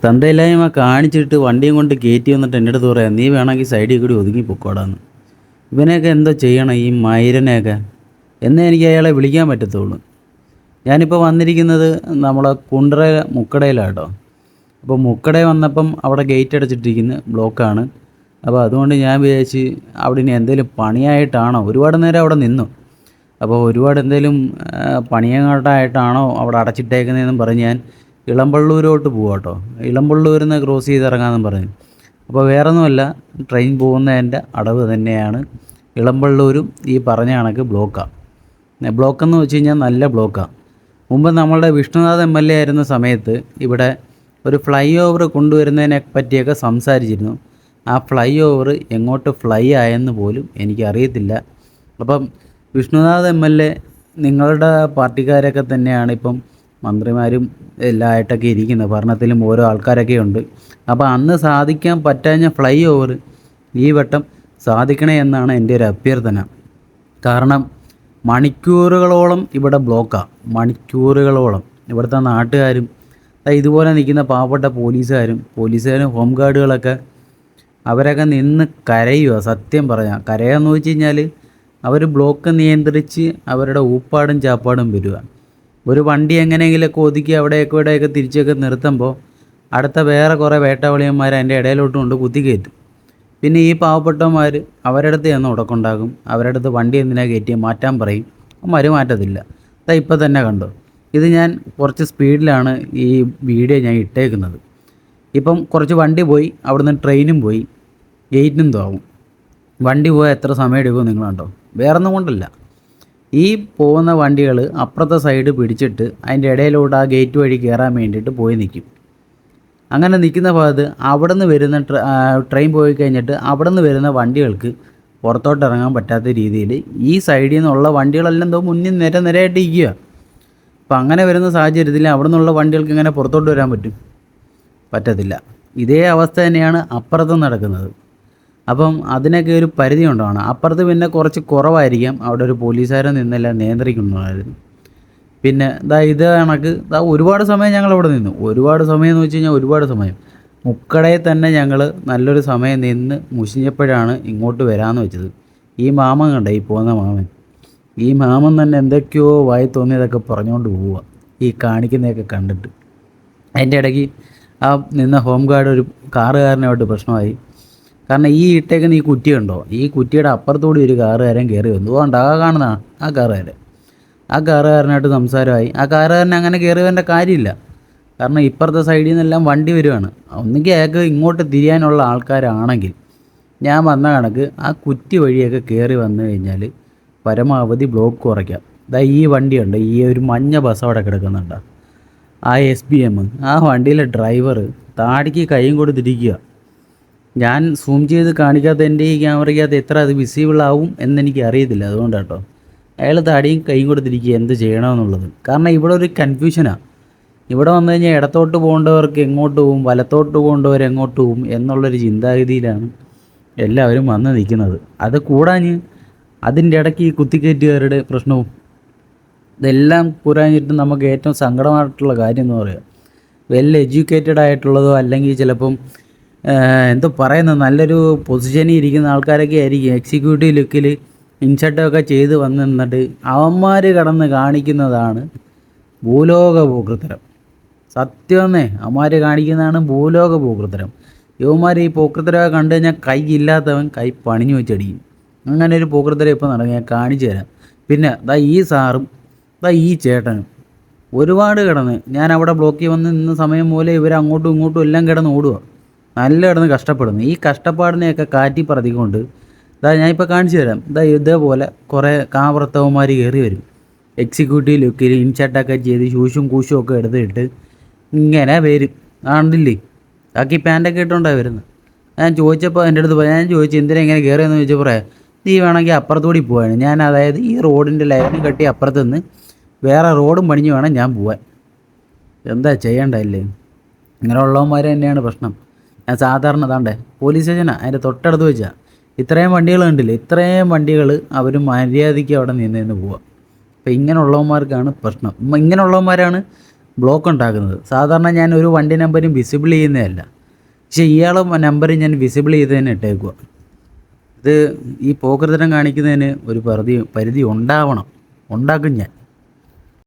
തന്തയില്ലായ്മ കാണിച്ചിട്ട് വണ്ടിയും കൊണ്ട് കയറ്റി വന്നിട്ട് എൻ്റെ അടുത്ത് പറയാം, നീ വേണമെങ്കിൽ സൈഡിൽ കൂടി ഒതുങ്ങി പൊക്കോടാന്ന്. ഇവനെയൊക്കെ എന്തോ ചെയ്യണം ഈ മൈരനെയൊക്കെ എന്നേ എനിക്ക് അയാളെ വിളിക്കാൻ പറ്റത്തുള്ളൂ. ഞാനിപ്പോൾ വന്നിരിക്കുന്നത് നമ്മളെ കുണ്ടറ മുക്കടയിലാണ് കേട്ടോ. അപ്പോൾ മുക്കട വന്നപ്പം അവിടെ ഗേറ്റ് അടച്ചിട്ടിരിക്കുന്ന ബ്ലോക്കാണ്. അപ്പോൾ അതുകൊണ്ട് ഞാൻ വിചാരിച്ച് അവിടെ ഇനി എന്തെങ്കിലും പണിയായിട്ടാണോ, ഒരുപാട് നേരം അവിടെ നിന്നു. അപ്പോൾ ഒരുപാട് എന്തെങ്കിലും പണിയങ്ങോട്ടായിട്ടാണോ അവിടെ അടച്ചിട്ടേക്കുന്നതെന്നും പറഞ്ഞ് ഞാൻ ഇളമ്പള്ളൂരോട്ട് പോവാം കേട്ടോ. ഇളമ്പള്ളൂരിൽ നിന്ന് ക്രോസ് ചെയ്തിറങ്ങാമെന്നും പറഞ്ഞു. അപ്പോൾ വേറൊന്നുമല്ല, ട്രെയിൻ പോകുന്നതിൻ്റെ അടവ് തന്നെയാണ്. ഇളമ്പള്ളൂരും ഈ പറഞ്ഞ കണക്ക് ബ്ലോക്കാണ്. ബ്ലോക്കെന്ന് വെച്ച് കഴിഞ്ഞാൽ നല്ല ബ്ലോക്കാണ്. മുമ്പ് നമ്മളുടെ വിഷ്ണുനാഥ് MLA ആയിരുന്ന സമയത്ത് ഇവിടെ ഒരു ഫ്ലൈ ഓവർ കൊണ്ടുവരുന്നതിനെ പറ്റിയൊക്കെ സംസാരിച്ചിരുന്നു. ആ ഫ്ലൈ ഓവർ എങ്ങോട്ട് ഫ്ലൈ ആയെന്ന് പോലും എനിക്കറിയത്തില്ല. അപ്പം വിഷ്ണുനാഥ് MLA നിങ്ങളുടെ പാർട്ടിക്കാരൊക്കെ തന്നെയാണ് ഇപ്പം മന്ത്രിമാരും എല്ലാമായിട്ടൊക്കെ ഇരിക്കുന്നത്. ഭരണത്തിലും ഓരോ ആൾക്കാരൊക്കെ ഉണ്ട്. അപ്പോൾ അന്ന് സാധിക്കാൻ പറ്റാഞ്ഞ ഫ്ലൈ ഓവർ ഈ വട്ടം സാധിക്കണേ എന്നാണ് എൻ്റെ ഒരു അഭ്യർത്ഥന. കാരണം മണിക്കൂറുകളോളം ഇവിടെ ബ്ലോക്കാണ്. മണിക്കൂറുകളോളം ഇവിടുത്തെ നാട്ടുകാരും ഇതുപോലെ നിൽക്കുന്ന പാവപ്പെട്ട പോലീസുകാരും ഹോം ഗാർഡുകളൊക്കെ അവരൊക്കെ നിന്ന് കരയുക. സത്യം പറഞ്ഞാൽ കരയാന്ന് വെച്ച് കഴിഞ്ഞാൽ അവർ ബ്ലോക്ക് നിയന്ത്രിച്ച് അവരുടെ ഊപ്പാടും ചാപ്പാടും വരിക. ഒരു വണ്ടി എങ്ങനെയെങ്കിലുമൊക്കെ ഒതുക്കി അവിടെയൊക്കെ ഇവിടെയൊക്കെ തിരിച്ചൊക്കെ നിർത്തുമ്പോൾ അടുത്ത വേറെ കുറേ വേട്ടവളിയന്മാർ അതിൻ്റെ ഇടയിലോട്ട് കൊണ്ട് കുത്തിക്കയറ്റും. പിന്നെ ഈ പാവപ്പെട്ടവന്മാർ അവരുടെ അടുത്ത് ചെന്ന് ഉടക്കുണ്ടാകും. അവരുടെ അടുത്ത് വണ്ടി എന്തിനാ കയറ്റി മാറ്റാൻ പറയും. അവന്മാർ മാറ്റത്തില്ല. ഇപ്പം തന്നെ കണ്ടോ, ഇത് ഞാൻ കുറച്ച് സ്പീഡിലാണ് ഈ വീഡിയോ ഞാൻ ഇട്ടേക്കുന്നത്. ഇപ്പം കുറച്ച് വണ്ടി പോയി, അവിടുന്ന് ട്രെയിനും പോയി, ഗേറ്റിനും തോന്നും. വണ്ടി പോയാൽ എത്ര സമയം എടുക്കും നിങ്ങൾ കണ്ടോ. വേറൊന്നും കൊണ്ടല്ല, ഈ പോകുന്ന വണ്ടികൾ അപ്പുറത്തെ സൈഡ് പിടിച്ചിട്ട് അതിൻ്റെ ഇടയിലോട്ട് ആ ഗേറ്റ് വഴി കയറാൻ വേണ്ടിയിട്ട് പോയി നിൽക്കും. അങ്ങനെ നിൽക്കുന്ന ഭാഗത്ത് അവിടെ നിന്ന് വരുന്ന ട്രെയിൻ പോയി കഴിഞ്ഞിട്ട് അവിടെ നിന്ന് വരുന്ന വണ്ടികൾക്ക് പുറത്തോട്ട് ഇറങ്ങാൻ പറ്റാത്ത രീതിയിൽ ഈ സൈഡിൽ നിന്നുള്ള വണ്ടികളെല്ലാം എന്തോ മുന്നിൽ നിരയായിട്ട് ഇരിക്കുക. അപ്പം അങ്ങനെ വരുന്ന സാഹചര്യത്തിൽ അവിടെ നിന്നുള്ള വണ്ടികൾക്ക് ഇങ്ങനെ പുറത്തോട്ട് വരാൻ പറ്റത്തില്ല. ഇതേ അവസ്ഥ തന്നെയാണ് അപ്പുറത്തും നടക്കുന്നത്. അപ്പം അതിനൊക്കെ ഒരു പരിധി ഉണ്ടാവണം. അപ്പുറത്ത് പിന്നെ കുറച്ച് കുറവായിരിക്കാം, അവിടെ ഒരു പോലീസുകാരൻ നിന്നെല്ലാം നിയന്ത്രിക്കുന്നതായിരുന്നു. പിന്നെ ഇത് കണക്ക് ഒരുപാട് സമയം ഞങ്ങളവിടെ നിന്നു. ഒരുപാട് സമയം എന്ന് വെച്ച് കഴിഞ്ഞാൽ ഒരുപാട് സമയം. മുക്കടയിൽ തന്നെ ഞങ്ങൾ നല്ലൊരു സമയം നിന്ന് മുഷിഞ്ഞപ്പോഴാണ് ഇങ്ങോട്ട് വരാമെന്ന് വെച്ചത്. ഈ മാമൻ കണ്ട, ഈ പോകുന്ന മാമൻ, ഈ മാമൻ തന്നെ എന്തൊക്കെയോ വായി തോന്നിയതൊക്കെ പറഞ്ഞുകൊണ്ട് പോവുക ഈ കാണിക്കുന്നതൊക്കെ കണ്ടിട്ട്. അതിൻ്റെ ഇടയ്ക്ക് ആ നിന്ന ഹോം ഗാർഡ് ഒരു കാറുകാരനായിട്ട് പ്രശ്നമായി. കാരണം ഈ ഇട്ടേക്കുന്ന ഈ കുറ്റി ഉണ്ടോ, ഈ കുറ്റിയുടെ അപ്പുറത്തോടെ ഒരു കാറുകാരൻ കയറി വന്നു. അതുകൊണ്ട് ആ കാണുന്നതാണ് ആ കാറുകാരനായിട്ട് സംസാരമായി. ആ കാറുകാരൻ അങ്ങനെ കയറിയവൻ്റെ കാര്യമില്ല. കാരണം ഇപ്പുറത്തെ സൈഡിൽ നിന്നെല്ലാം വണ്ടി വരുവാണ്. ഒന്നുകിൽ അയാൾക്ക് ഇങ്ങോട്ട് തിരിയാനുള്ള ആൾക്കാരാണെങ്കിൽ ഞാൻ വന്ന കണക്ക് ആ കുറ്റി വഴിയൊക്കെ കയറി വന്നു കഴിഞ്ഞാൽ പരമാവധി ബ്ലോക്ക് കുറയ്ക്കാം. ഈ വണ്ടിയുണ്ട്, ഈ ഒരു മഞ്ഞ ബസ് അവിടെ കിടക്കുന്നുണ്ട്, ആ SBM, ആ വണ്ടിയിലെ ഡ്രൈവർ താടിക്ക് കൈയും കൊടുത്തിരിക്കുക. ഞാൻ സൂം ചെയ്ത് കാണിക്കാത്ത എൻ്റെ ഈ ക്യാമറയ്ക്കകത്ത് എത്ര അത് വിസിബിൾ ആവും എന്നെനിക്ക് അറിയത്തില്ല. അതുകൊണ്ട് കേട്ടോ, അയാൾ താടിയും കൈയും കൊടുത്തിരിക്കുക എന്ത് ചെയ്യണമെന്നുള്ളത്. കാരണം ഇവിടെ ഒരു കൺഫ്യൂഷനാണ്. ഇവിടെ വന്നു കഴിഞ്ഞാൽ ഇടത്തോട്ട് പോകേണ്ടവർക്ക് എങ്ങോട്ട് പോവും, വലത്തോട്ട് പോകേണ്ടവർ എങ്ങോട്ട് പോവും എന്നുള്ളൊരു ചിന്താഗതിയിലാണ് എല്ലാവരും വന്ന് നിൽക്കുന്നത്. അത് കൂടാഞ്ഞ് അതിൻ്റെ ഇടയ്ക്ക് ഈ കുത്തിക്കയറ്റുകാരുടെ പ്രശ്നവും ഇതെല്ലാം കൂടാഞ്ഞിട്ട് നമുക്ക് ഏറ്റവും സങ്കടമായിട്ടുള്ള കാര്യം എന്ന് പറയുക, വെൽ എഡ്യൂക്കേറ്റഡ് ആയിട്ടുള്ളതോ അല്ലെങ്കിൽ ചിലപ്പം എന്തോ പറയുന്നത് നല്ലൊരു പൊസിഷനിൽ ഇരിക്കുന്ന ആൾക്കാരൊക്കെ ആയിരിക്കും എക്സിക്യൂട്ടീവ് ലുക്കിൽ ഇൻഷർട്ടൊക്കെ ചെയ്ത് വന്ന് നിന്നിട്ട് അവന്മാർ കടന്ന് കാണിക്കുന്നതാണ് ഭൂലോക പോക്കൃത്തരം. സത്യമേ, അവന്മാർ കാണിക്കുന്നതാണ് ഭൂലോക പോക്കൃത്തരം. യുവന്മാർ ഈ പോക്കൃത്തരമൊക്കെ കണ്ടു കഴിഞ്ഞാൽ കൈ ഇല്ലാത്തവൻ കൈ പണിഞ്ഞു വെച്ചടിക്കും. അങ്ങനെ ഒരു പോക്കൃത്തരം ഇപ്പോൾ നടക്കും, ഞാൻ കാണിച്ചു തരാം. പിന്നെ ഈ സാറും ഈ ചേട്ടനും ഒരുപാട് കിടന്ന്, ഞാൻ അവിടെ ബ്ലോക്കിൽ വന്ന് നിന്ന സമയം പോലെ ഇവർ അങ്ങോട്ടും ഇങ്ങോട്ടും എല്ലാം കിടന്ന് ഓടുക, നല്ല കിടന്ന് കഷ്ടപ്പെടുന്നു. ഈ കഷ്ടപ്പാടിനെയൊക്കെ കാറ്റി പറത്തിക്കൊണ്ട് ഞാനിപ്പോൾ കാണിച്ചു തരാം. ഇതേപോലെ കുറേ കാവൃത്തവന്മാർ കയറി വരും എക്സിക്യൂട്ടീവ് ലുക്കിൽ ഇൻഷർട്ടൊക്കെ ചെയ്ത് ഷൂഷും കൂഷും ഒക്കെ എടുത്തിട്ട് ഇങ്ങനെ വരും. ആണ്ടില്ലേ, ബാക്കി പാൻറ്റൊക്കെ ഇട്ടുകൊണ്ടാണ് വരുന്നത്. ഞാൻ ചോദിച്ചപ്പോൾ എൻ്റെ അടുത്ത് ഞാൻ ചോദിച്ചു എന്തിനാ ഇങ്ങനെ കയറിയെന്ന് ചോദിച്ചാൽ പറയാം, നീ വേണമെങ്കിൽ അപ്പുറത്തുകൂടി പോവാണ്. ഞാൻ അതായത് ഈ റോഡിൻ്റെ ലൈനും കട്ടി അപ്പുറത്ത് നിന്ന് വേറെ റോഡും പണിഞ്ഞ് വേണം ഞാൻ പോവാൻ. എന്താ ചെയ്യേണ്ടതല്ലേ, ഇങ്ങനെയുള്ളവന്മാർ തന്നെയാണ് പ്രശ്നം. ഞാൻ സാധാരണ പോലീസ് സ്റ്റേഷനാണ്, അതിൻ്റെ തൊട്ടടുത്ത് വെച്ചാൽ ഇത്രയും വണ്ടികൾ കണ്ടില്ലേ, ഇത്രയും വണ്ടികൾ അവർ മര്യാദയ്ക്ക് അവിടെ നിന്ന് പോവുക. അപ്പോൾ ഇങ്ങനെയുള്ളവന്മാർക്കാണ് പ്രശ്നം. ഇങ്ങനെയുള്ളവന്മാരാണ് ബ്ലോക്ക് ഉണ്ടാക്കുന്നത്. സാധാരണ ഞാൻ ഒരു വണ്ടി നമ്പരും വിസിബിൾ ചെയ്യുന്നതല്ല, പക്ഷേ ഇയാളെ നമ്പർ ഞാൻ വിസിബിൾ ചെയ്ത് തന്നെ ഇട്ടേക്കുക. ഇത് ഈ പോക്കർത്തരം കാണിക്കുന്നതിന് ഒരു പരിധി ഉണ്ടാവണം, ഉണ്ടാക്കും ഞാൻ.